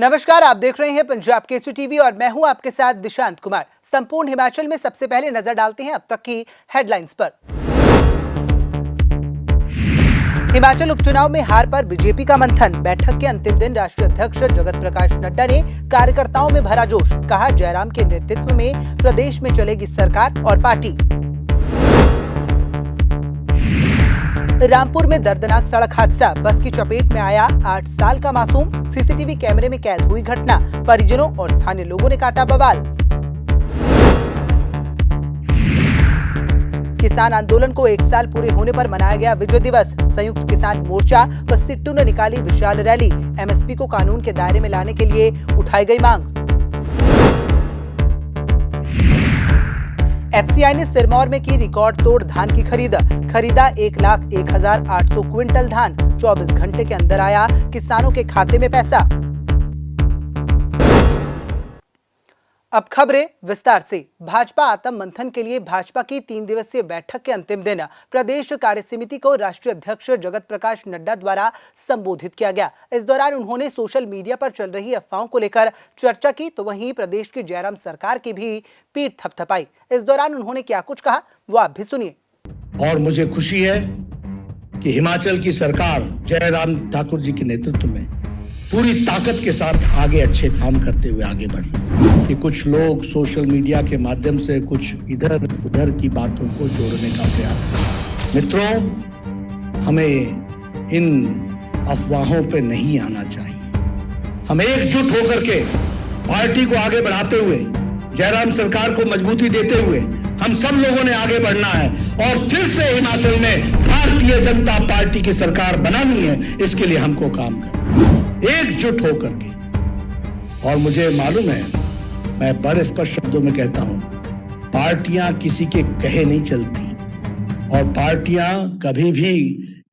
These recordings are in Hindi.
नमस्कार, आप देख रहे हैं पंजाब केसरी टीवी और मैं हूं आपके साथ दिशांत कुमार। संपूर्ण हिमाचल में सबसे पहले नजर डालते हैं अब तक की हेडलाइंस पर। हिमाचल उपचुनाव में हार पर बीजेपी का मंथन। बैठक के अंतिम दिन राष्ट्रीय अध्यक्ष जगत प्रकाश नड्डा ने कार्यकर्ताओं में भरा जोश। कहा, जयराम के नेतृत्व में प्रदेश में चलेगी सरकार और पार्टी। रामपुर में दर्दनाक सड़क हादसा, बस की चपेट में आया 8 साल का मासूम। सीसीटीवी कैमरे में कैद हुई घटना, परिजनों और स्थानीय लोगों ने काटा बवाल। किसान आंदोलन को 1 साल पूरे होने पर मनाया गया विजय दिवस। संयुक्त किसान मोर्चा व सिट्टू ने निकाली विशाल रैली। एमएसपी को कानून के दायरे में लाने के लिए उठाई गई मांग। एफसीआई ने सिरमौर में की रिकॉर्ड तोड़ धान की खरीदा 1,01,800 क्विंटल धान। 24 घंटे के अंदर आया किसानों के खाते में पैसा। अब खबरें विस्तार से। भाजपा आत्म मंथन के लिए भाजपा की 3 दिवसीय बैठक के अंतिम दिन प्रदेश कार्य समिति को राष्ट्रीय अध्यक्ष जगत प्रकाश नड्डा द्वारा संबोधित किया गया। इस दौरान उन्होंने सोशल मीडिया पर चल रही अफवाहों को लेकर चर्चा की, तो वहीं प्रदेश की जयराम सरकार की भी पीठ थपथपाई। इस दौरान उन्होंने क्या कुछ कहा, वो आप भी सुनिए। और मुझे खुशी है कि हिमाचल की सरकार जयराम ठाकुर जी के नेतृत्व में पूरी ताकत के साथ आगे अच्छे काम करते हुए आगे बढ़ रहे हैं। कि कुछ लोग सोशल मीडिया के माध्यम से कुछ इधर उधर की बातों को जोड़ने का प्रयास कर। मित्रों, हमें इन अफवाहों पे नहीं आना चाहिए। हम एकजुट होकर के पार्टी को आगे बढ़ाते हुए, जयराम सरकार को मजबूती देते हुए हम सब लोगों ने आगे बढ़ना है और फिर से हिमाचल में भारतीय जनता पार्टी की सरकार बनानी है। इसके लिए हमको काम करना है एकजुट होकर के। और मुझे मालूम है, मैं बड़े स्पष्ट शब्दों में कहता हूं, पार्टियां किसी के कहे नहीं चलती और पार्टियां कभी भी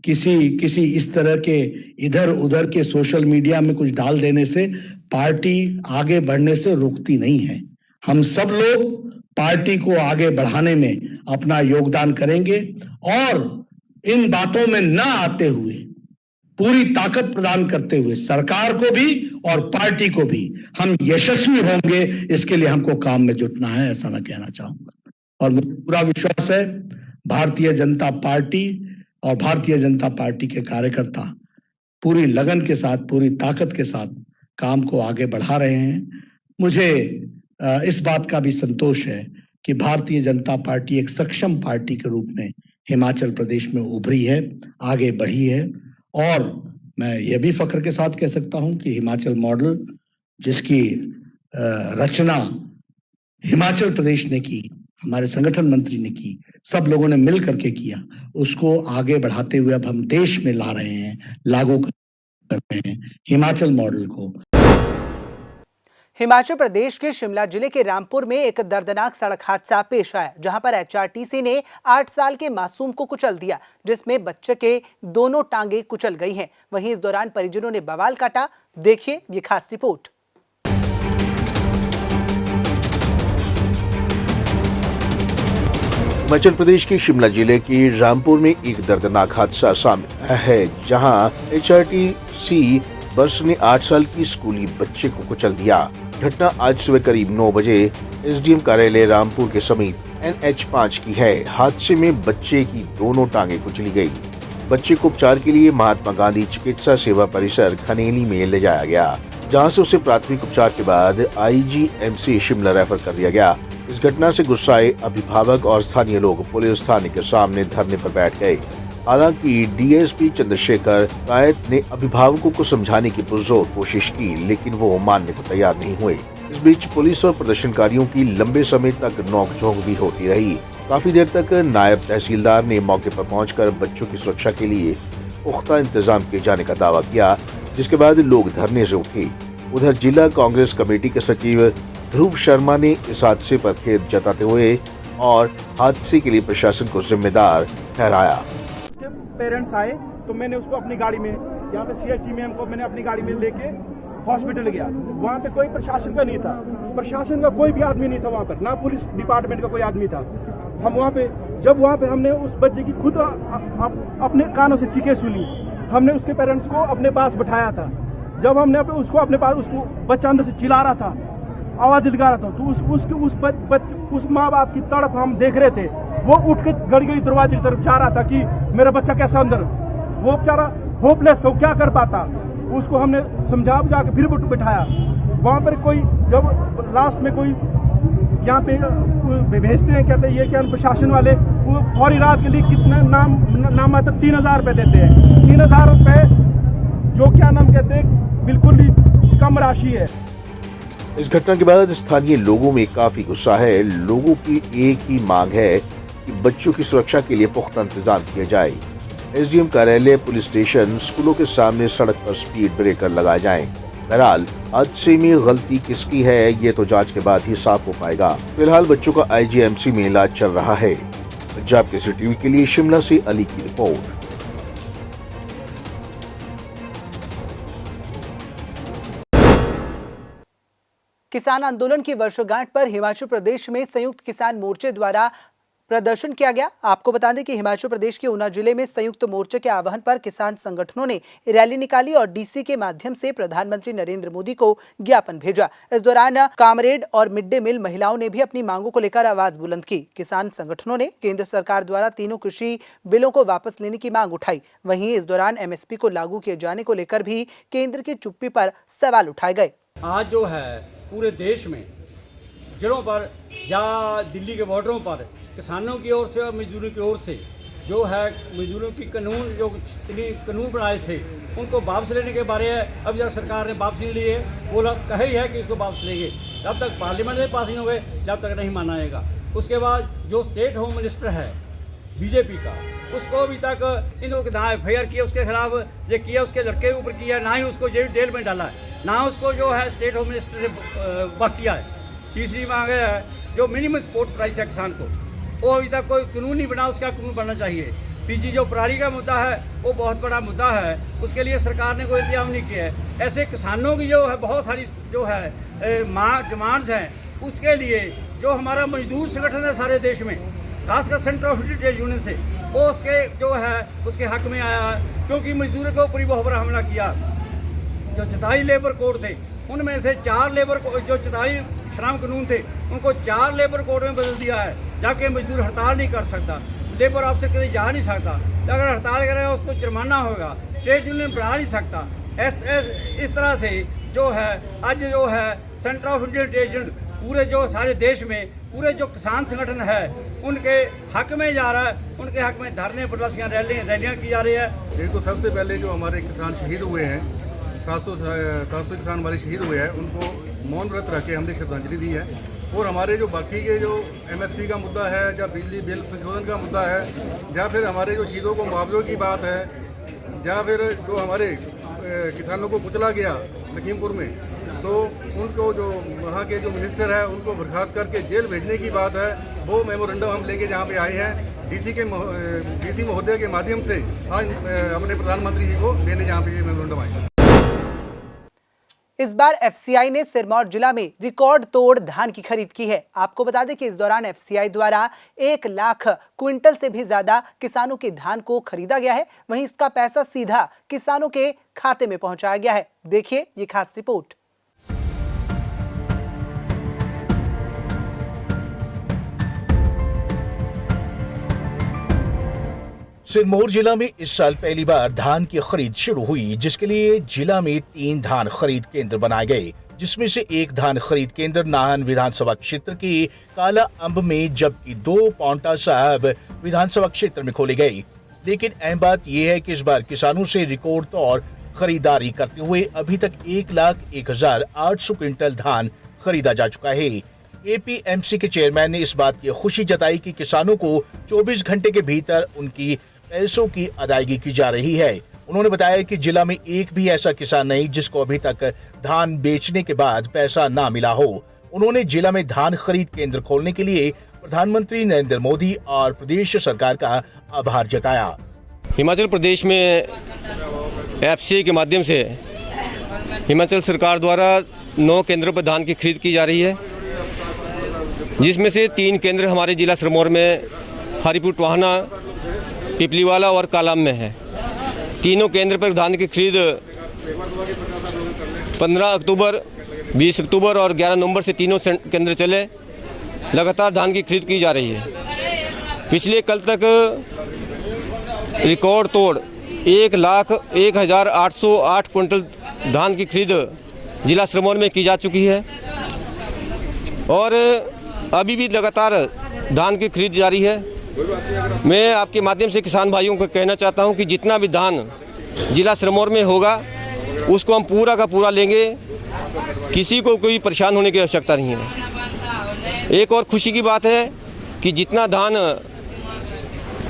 किसी इस तरह के इधर उधर के सोशल मीडिया में कुछ डाल देने से पार्टी आगे बढ़ने से रुकती नहीं है। हम सब लोग पार्टी को आगे बढ़ाने में अपना योगदान करेंगे और इन बातों में न आते हुए पूरी ताकत प्रदान करते हुए सरकार को भी और पार्टी को भी हम यशस्वी होंगे। इसके लिए हमको काम में जुटना है, ऐसा मैं कहना चाहूंगा। और मुझे पूरा विश्वास है भारतीय जनता पार्टी और भारतीय जनता पार्टी के कार्यकर्ता पूरी लगन के साथ, पूरी ताकत के साथ काम को आगे बढ़ा रहे हैं। मुझे इस बात का भी संतोष है कि भारतीय जनता पार्टी एक सक्षम पार्टी के रूप में हिमाचल प्रदेश में उभरी है, आगे बढ़ी है। और मैं यह भी फख्र के साथ कह सकता हूं कि हिमाचल मॉडल, जिसकी रचना हिमाचल प्रदेश ने की, हमारे संगठन मंत्री ने की, सब लोगों ने मिल करके किया, उसको आगे बढ़ाते हुए अब हम देश में ला रहे हैं, लागू कर रहे हैं हिमाचल मॉडल को। हिमाचल प्रदेश के शिमला जिले के रामपुर में एक दर्दनाक सड़क हादसा पेश आया, जहां पर एचआरटीसी ने 8 साल के मासूम को कुचल दिया, जिसमें बच्चे के दोनों टांगे कुचल गई हैं। वहीं इस दौरान परिजनों ने बवाल काटा। देखिए ये खास रिपोर्ट। हिमाचल प्रदेश के शिमला जिले के रामपुर में एक दर्दनाक हादसा सामने आया है, जहां एचआरटीसी बस ने 8 साल की स्कूली बच्चे को कुचल दिया। घटना आज सुबह करीब 9 बजे एसडीएम कार्यालय रामपुर के समीप NH5 की है। हादसे में बच्चे की दोनों टांगे कुचली गई। बच्चे को उपचार के लिए महात्मा गांधी चिकित्सा सेवा परिसर खनेली में ले जाया गया, जहां से उसे प्राथमिक उपचार के बाद IGMC शिमला रेफर कर दिया गया। इस घटना से गुस्साए अभिभावक और स्थानीय लोग पुलिस थाने के सामने धरने पर बैठ गए। हालांकि डीएसपी चंद्रशेखर कायत ने अभिभावकों को समझाने की पुरजोर कोशिश की, लेकिन वो मानने को तैयार नहीं हुए। इस बीच पुलिस और प्रदर्शनकारियों की लंबे समय तक नोकझोंक भी होती रही। काफी देर तक नायब तहसीलदार ने मौके पर पहुंचकर बच्चों की सुरक्षा के लिए पुख्ता इंतजाम किए जाने का दावा किया, जिसके बाद लोग धरने से उठे। उधर जिला कांग्रेस कमेटी के सचिव ध्रुव शर्मा ने इस हादसे पर खेद जताते हुए और हादसे के लिए प्रशासन को जिम्मेदार ठहराया। पेरेंट्स आए तो मैंने उसको अपनी गाड़ी में, यहाँ पे CHG को मैंने अपनी गाड़ी में लेके हॉस्पिटल गया। वहाँ पे कोई प्रशासन का नहीं था, प्रशासन का कोई भी आदमी नहीं था वहाँ पर, ना पुलिस डिपार्टमेंट का कोई आदमी था। हम वहाँ पे जब हमने उस बच्चे की खुद अपने कानों से चीखें सुनी, हमने उसके पेरेंट्स को अपने पास बैठाया था। जब हमने उसको अपने पास, उसको बच्चा अंदर से चिल्ला रहा था, आवाज लगा रहा था, तो उस माँ बाप की तड़प हम देख रहे थे। वो उठ के गड़ी दरवाजे की तरफ जा रहा था कि मेरा बच्चा कैसा अंदर, वो बेचारा होपलेस हो, क्या कर पाता। उसको हमने समझा बुझा के फिर बिठाया। वहां पर कोई जब लास्ट में कोई यहाँ पे भेजते हैं, कहते हैं ये क्या प्रशासन वाले, वो फौरी रात के लिए कितना नाम मात्र 3,000 रुपए देते हैं। 3,000 रुपए जो क्या नाम कहते हैं बिल्कुल ही कम राशि है। इस घटना के बाद स्थानीय लोगों में काफी गुस्सा है। लोगों की एक ही मांग है कि बच्चों की सुरक्षा के लिए पुख्ता इंतजाम किया जाए। एसडीएम कार्यालय, पुलिस स्टेशन, स्कूलों के सामने सड़क पर स्पीड ब्रेकर लगाए जाएं। बहरहाल हादसे में गलती किसकी है ये तो जांच के बाद ही साफ हो पाएगा। फिलहाल बच्चों का आईजीएमसी में इलाज चल रहा है। पंजाब केसरी टीवी के लिए शिमला से अली की रिपोर्ट। किसान आंदोलन की वर्षगांठ पर हिमाचल प्रदेश में संयुक्त किसान मोर्चे द्वारा प्रदर्शन किया गया। आपको बता दें कि हिमाचल प्रदेश के ऊना जिले में संयुक्त मोर्चे के आह्वान पर किसान संगठनों ने रैली निकाली और डीसी के माध्यम से प्रधानमंत्री नरेंद्र मोदी को ज्ञापन भेजा। इस दौरान कामरेड और मिड डे मील महिलाओं ने भी अपनी मांगों को लेकर आवाज बुलंद की। किसान संगठनों ने केंद्र सरकार द्वारा तीनों कृषि बिलों को वापस लेने की मांग उठाई। वहीं इस दौरान एमएसपी को लागू किए जाने को लेकर भी केंद्र की चुप्पी पर सवाल उठाए गए। आज जो है पूरे देश में जड़ों पर या दिल्ली के बॉर्डरों पर किसानों की ओर से और मजदूरों की ओर से जो है मजदूरों की कानून बनाए थे उनको वापस लेने के बारे में अभी तक सरकार ने वापस नहीं लिए। वो लोग कहे ही है कि इसको वापस लेंगे, जब तक पार्लियामेंट में पास नहीं होंगे जब तक नहीं माना जाएगा। उसके बाद जो स्टेट होम मिनिस्टर है बीजेपी का, उसको अभी तक इन लोगों ने FIR किया, उसके खिलाफ ये किया, उसके लड़के के ऊपर किया, ना ही उसको जेल में डाला है, ना उसको जो है स्टेट होम मिनिस्टर से बात किया है। तीसरी मांग है जो मिनिमम सपोर्ट प्राइस है किसान को, वो अभी तक कोई कानून नहीं बना, उसका कानून बनना चाहिए। तीसरी जो पराली का मुद्दा है वो बहुत बड़ा मुद्दा है, उसके लिए सरकार ने कोई इंतजाम नहीं किया है। ऐसे किसानों की जो है बहुत सारी जो है डिमांड्स हैं, उसके लिए जो हमारा मजदूर संगठन है सारे देश में, खासकर सेंटर ऑफ ट्रेड यूनियन से, वो उसके जो है उसके हक में आया है। क्योंकि मजदूरों के ऊपर बहुत बड़ा हमला किया। जो 44 लेबर कोड थे उनमें से 4 लेबर जो 44 श्रम कानून थे उनको 4 लेबर कोड में बदल दिया है। जाके मजदूर हड़ताल नहीं कर सकता, लेबर ऑफिसर कहीं जा नहीं सकता, अगर हड़ताल करेगा उसको जुर्माना होगा, ट्रेड यूनियन बढ़ा नहीं सकता। इस तरह से जो है आज जो है centre of Indian trade union पूरे जो सारे देश में पूरे जो किसान संगठन है उनके हक में जा रहा है, उनके हक में धरने प्रदर्शनियाँ रैलियाँ की जा रही है। देखो सबसे पहले जो हमारे किसान शहीद हुए हैं, 700 किसान हमारे शहीद हुए हैं, उनको मौन व्रत रख के हमने श्रद्धांजलि दी है। और हमारे जो बाकी के जो MSP का मुद्दा है, या बिजली बिल संशोधन का मुद्दा है, या फिर हमारे जो शहीदों को मुआवजों की बात है, या फिर जो हमारे किसानों को कुचला गया लखीमपुर में, तो उनको जो वहाँ के जो मिनिस्टर है उनको बर्खास्त करके जेल भेजने की बात है, वो मेमोरेंडम हम लेके जहाँ पे आए हैं डीसी महोदय के माध्यम से आज अपने प्रधानमंत्री जी को देने जहाँ पे ये मेमोरेंडम आए। इस बार FCI ने सिरमौर जिला में रिकॉर्ड तोड़ धान की खरीद की है। आपको बता दें कि इस दौरान FCI द्वारा 1 लाख क्विंटल से भी ज्यादा किसानों के धान को खरीदा गया है। वहीं इसका पैसा सीधा किसानों के खाते में पहुंचाया गया है। देखिए ये खास रिपोर्ट। सिरमौर जिला में इस साल पहली बार धान की खरीद शुरू हुई, जिसके लिए जिला में 3 धान खरीद केंद्र बनाए गए, जिसमें से एक धान खरीद केंद्र नाहन विधानसभा क्षेत्र के काला अंब में, जबकि 2 पांवटा साहब विधानसभा क्षेत्र में खोले गए। लेकिन अहम बात यह है कि इस बार किसानों से रिकॉर्ड तौर खरीदारी करते हुए अभी तक 1,01,800 क्विंटल धान खरीदा जा चुका है। APMC के चेयरमैन ने इस बात की खुशी जताई कि किसानों को 24 घंटे के भीतर उनकी पैसों की अदायगी की जा रही है। उन्होंने बताया कि जिला में एक भी ऐसा किसान नहीं जिसको अभी तक धान बेचने के बाद पैसा ना मिला हो। उन्होंने जिला में धान खरीद केंद्र खोलने के लिए प्रधानमंत्री नरेंद्र मोदी और प्रदेश सरकार का आभार जताया। हिमाचल प्रदेश में FCI के माध्यम से हिमाचल सरकार द्वारा 9 केंद्रों पर धान की खरीद की जा रही है, जिसमें से 3 केंद्र हमारे जिला सिरमौर में हरिपुर टोहाना, पिपलीवाला और कालाम में है। तीनों केंद्र पर धान की खरीद 15 अक्टूबर, 20 अक्टूबर और 11 नवंबर से तीनों केंद्र चले। लगातार धान की खरीद की जा रही है। पिछले कल तक रिकॉर्ड तोड़ 1,01,808 क्विंटल धान की खरीद जिला सिरमौर में की जा चुकी है और अभी भी लगातार धान की खरीद जारी है। मैं आपके माध्यम से किसान भाइयों को कहना चाहता हूं कि जितना भी धान जिला सिरमौर में होगा उसको हम पूरा का पूरा लेंगे, किसी को कोई परेशान होने की आवश्यकता नहीं है। एक और खुशी की बात है कि जितना धान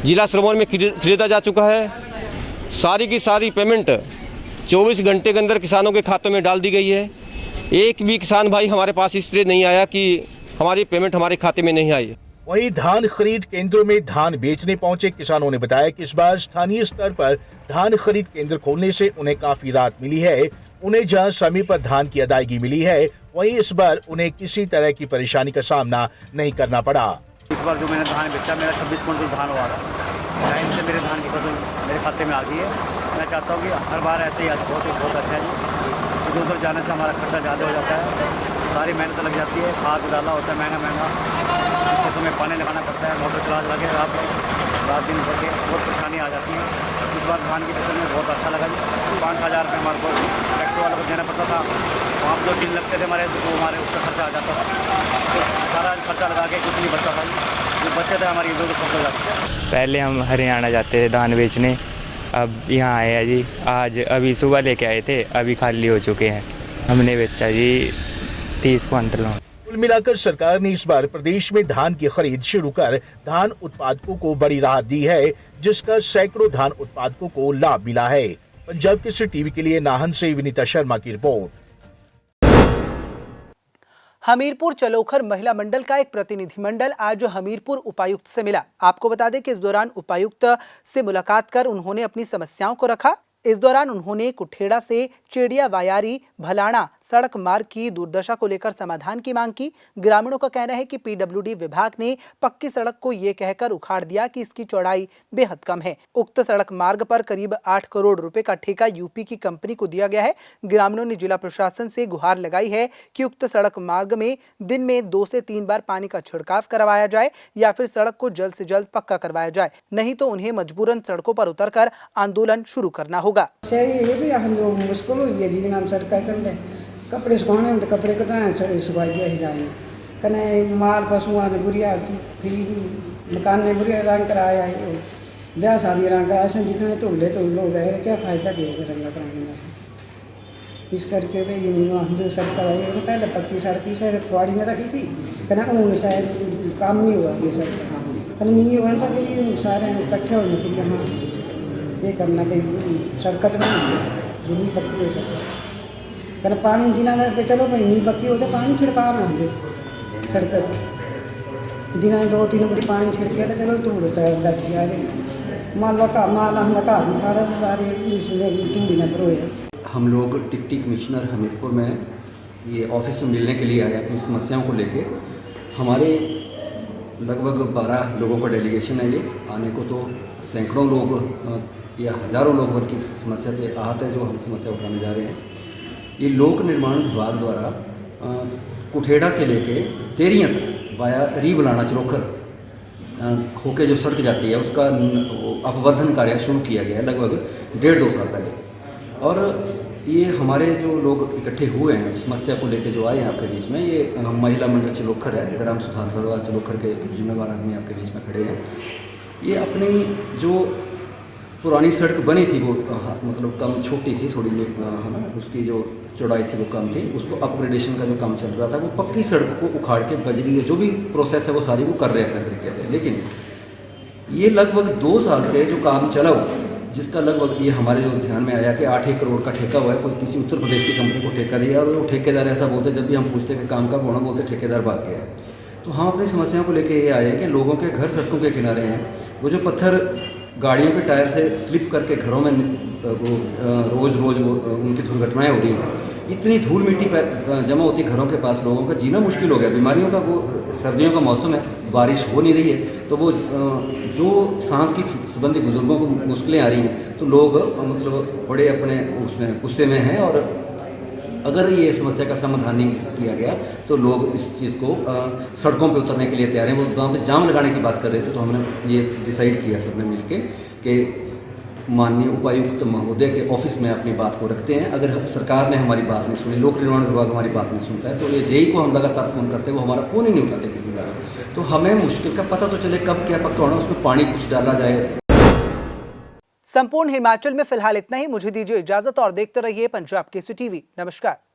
जिला सिरमौर में खरीदा जा चुका है, सारी की सारी पेमेंट 24 घंटे के अंदर किसानों के खातों में डाल दी गई है। एक भी किसान भाई हमारे पास इस तरह नहीं आया कि हमारी पेमेंट हमारे खाते में नहीं आई। वहीं धान खरीद केंद्रों में धान बेचने पहुंचे किसानों ने बताया कि इस बार स्थानीय स्तर पर धान खरीद केंद्र खोलने से उन्हें काफी राहत मिली है। उन्हें जहां समय पर धान की अदायगी मिली है, वहीं इस बार उन्हें किसी तरह की परेशानी का सामना नहीं करना पड़ा। इस बार जो मैंने धान बेचा, मेरा 26 क्विंटल धान हुआ था। टाइम से मेरे धान की फसल मेरे खाते में आ गई है। मैं चाहता हूँ कि हर बार ऐसे ही आज बहुत अच्छा है जी। इधर उधर जाने से हमारा खर्चा ज़्यादा हो जाता है, सारी मेहनत लग जाती है, खाद डालना होता है महंगा, खेतों में पानी लगाना पड़ता है, मोटर चला के रात दिन भर के बहुत परेशानी आ जाती है। इस बार धान की फसल में बहुत अच्छा लगा जी। 5,000 रुपये हमारे को ट्रैक्टर वालों को देना पड़ता था, वहाँ पर जो दिन लगते थे हमारे तो हमारे उसका खर्चा आ जाता था, तो सारा खर्चा लगा के कुछ नहीं बचता था। जो बच्चे थे हमारी इधर उधर फसल जाते थे। पहले हम हरियाणा जाते थे धान बेचने, अब यहाँ आए हैं जी। आज अभी सुबह लेके आए थे, अभी खाली हो चुके हैं। हमने बेचा जी 30 क्विंटल। कुल मिलाकर सरकार ने इस बार प्रदेश में धान की खरीद शुरू कर धान उत्पादकों को बड़ी राहत दी है, जिसका सैकड़ों धान उत्पादकों को लाभ मिला है। पंजाब केसरी टीवी के लिए नाहन से विनीता शर्मा की रिपोर्ट। हमीरपुर चलोखर महिला मंडल का एक प्रतिनिधिमंडल आज हमीरपुर उपायुक्त से मिला। आपको बता दें कि इस दौरान उपायुक्त से मुलाकात कर उन्होंने अपनी समस्याओं को रखा। इस दौरान उन्होंने कुठेड़ा से चेड़िया वायारी भलाना सड़क मार्ग की दुर्दशा को लेकर समाधान की मांग की। ग्रामीणों का कहना है कि पीडब्ल्यूडी विभाग ने पक्की सड़क को ये कहकर उखाड़ दिया कि इसकी चौड़ाई बेहद कम है। उक्त सड़क मार्ग पर करीब 8 करोड़ रुपए का ठेका यूपी की कंपनी को दिया गया है। ग्रामीणों ने जिला प्रशासन से गुहार लगाई है कि उक्त सड़क मार्ग में दिन में 2 से 3 बार पानी का छिड़काव करवाया जाए या फिर सड़क को जल्द से जल्द पक्का करवाया जाए, नहीं तो उन्हें मजबूरन सड़कों पर उतरकर आंदोलन शुरू करना होगा। ये भी हम जो मुश्किल हुई है जी, नाम सड़क करते कपड़े सुखाने में तो कपड़े कटाए सुखाई दिया ही जाए कने माल पशुओं ने बुरी हालत, फिर मकान ने बुरी रंग कराया, ब्याह शादी रंग कराया से जितने धुल्ले लोग है, क्या फ़ायदा दिया रंगा कराने में। इस करके भाई हम सड़क आई पहले पक्की सड़क की सड़क खुआड़ी ने रखी थी, कना उन शायद काम नहीं हुआ ये सड़क, कना नहीं हुआ था फिर सारे इकट्ठे होने के लिए हाँ ये करना भाई सड़क तो नहीं जितनी पक्की हो सकती, कना पानी दिना पे चलो भाई नहीं पक्की हो तो पानी छिड़काना जो सड़क दिना 2-3 बारी पानी छिड़के तो चलो धूड़ बैठी आ रही मान लो का माल घर सारा सारे धूड़ी न भरोए। हम लोग डिप्टी कमिश्नर हमीरपुर में ये ऑफिस में मिलने के लिए आए अपनी समस्याओं को लेके। हमारे लगभग 12 लोगों का डेलीगेशन है। ये आने को तो सैकड़ों लोग या हज़ारों लोग बल्कि समस्या से आहत है जो हम समस्या उठाने जा रहे हैं। ये लोक निर्माण विभाग द्वारा कुठेड़ा से लेके तेरियां तक वाया रीबलाना चलोखर होके जो सड़क जाती है उसका अपवर्धन कार्य शुरू किया गया है लगभग 1.5-2 साल पहले। और ये हमारे जो लोग इकट्ठे हुए हैं समस्या को लेके जो आए हैं आपके बीच में, ये महिला मंडल चलोखर है, ग्राम सुधार सभा चलोखर के जिम्मेवार आदमी आपके बीच में खड़े हैं। ये अपनी जो पुरानी सड़क बनी थी वो मतलब कम छोटी थी थोड़ी, है ना, उसकी जो चौड़ाई थी वो कम थी, उसको अपग्रेडेशन का जो काम चल रहा था वो पक्की सड़क को उखाड़ के बजरी जो भी प्रोसेस है वो सारी वो कर रहे हैं अपने तरीके से। लेकिन ये लगभग 2 साल से जो काम चला हुआ, जिसका लगभग ये हमारे जो ध्यान में आया कि 8 करोड़ का ठेका हुआ है, कोई किसी उत्तर प्रदेश की कंपनी को ठेका दिया और वो ठेकेदार ऐसा बोलते, जब भी हम पूछते कि काम कब होना, बोलते ठेकेदार भाग गया। तो हम अपनी समस्याओं को लेके ये आए कि लोगों के घर सड़कों के किनारे हैं, वो जो पत्थर गाड़ियों के टायर से स्लिप करके घरों में रोज़ उनकी दुर्घटनाएं हो रही हैं। इतनी धूल मिट्टी जमा होती घरों के पास, लोगों का जीना मुश्किल हो गया। बीमारियों का वो सर्दियों का मौसम है, बारिश हो नहीं रही है, तो वो जो सांस की संबंधी बुजुर्गों को मुश्किलें आ रही हैं, तो लोग मतलब बड़े अपने उसमें गुस्से में हैं और अगर ये समस्या का समाधान नहीं किया गया तो लोग इस चीज़ को सड़कों पे उतरने के लिए तैयार हैं। वो वहाँ पे जाम लगाने की बात कर रहे थे, तो हमने ये डिसाइड किया सबने मिलके कि माननीय उपायुक्त महोदय के ऑफिस में अपनी बात को रखते हैं। अगर सरकार ने हमारी बात नहीं सुनी, लोक निर्माण विभाग हमारी बात नहीं सुनता है, तो ये जेई को हम लगातार फ़ोन करते हैं, वो हमारा फ़ोन ही नहीं उठाते किसी का। तो हमें मुश्किल का पता तो चले कब क्या पक्का होना, उसमें पानी कुछ डाला जाए। संपूर्ण हिमाचल में फिलहाल इतना ही। मुझे दीजिए इजाजत और देखते रहिए पंजाब केसरी टीवी। नमस्कार।